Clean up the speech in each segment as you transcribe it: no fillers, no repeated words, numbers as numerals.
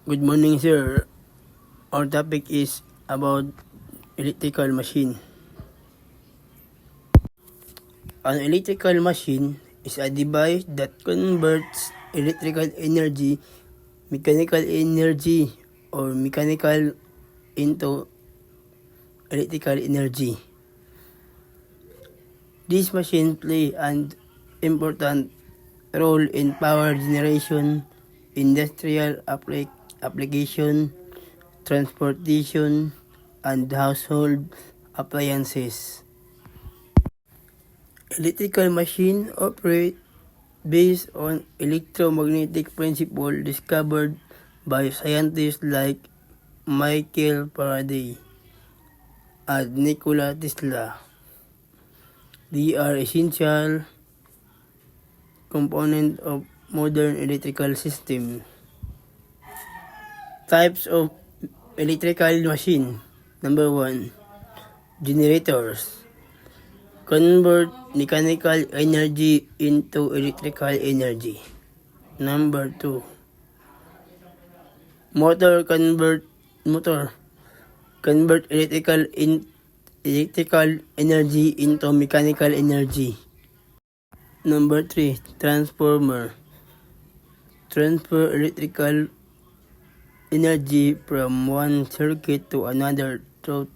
Good morning, sir. Our topic is about electrical machine. An electrical machine is a device that converts electrical energy, mechanical energy, or mechanical into electrical energy. This machine play an important role in power generation, industrial application, transportation, and household appliances. Electrical machines operate based on electromagnetic principle discovered by scientists like Michael Faraday and Nikola Tesla. They are essential component of modern electrical system. Types of electrical machine. Number 1. Generators. Convert mechanical energy into electrical energy. Number 2. Motor convert electrical energy into mechanical energy. Number 3. Transformer. Transfer electrical energy from one circuit to another through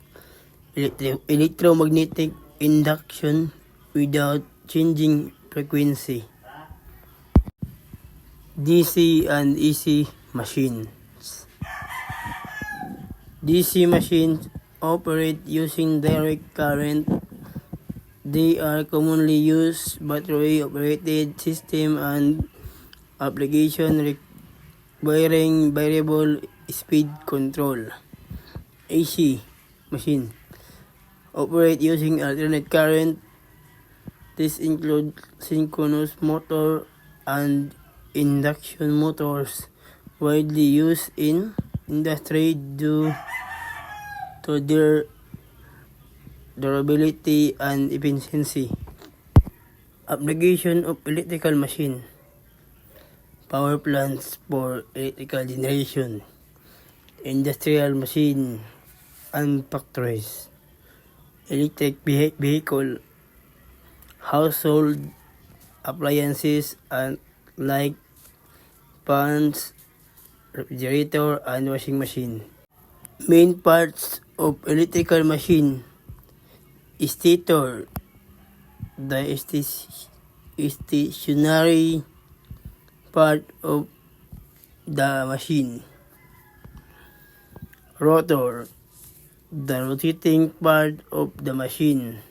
electromagnetic induction without changing frequency. DC and AC machines. DC machines operate using direct current. They are commonly used battery-operated system and application requiring variable speed control. AC machine operate using alternate current. This includes synchronous motor and induction motors, widely used in industry due to their durability and efficiency. Application of electrical machine. Power plants for electrical generation, industrial machine and factories, electric vehicle, household appliances and like fans, refrigerator and washing machine. Main parts of electrical machine. Stator, the stationary part of the machine. Rotor, the rotating part of the machine.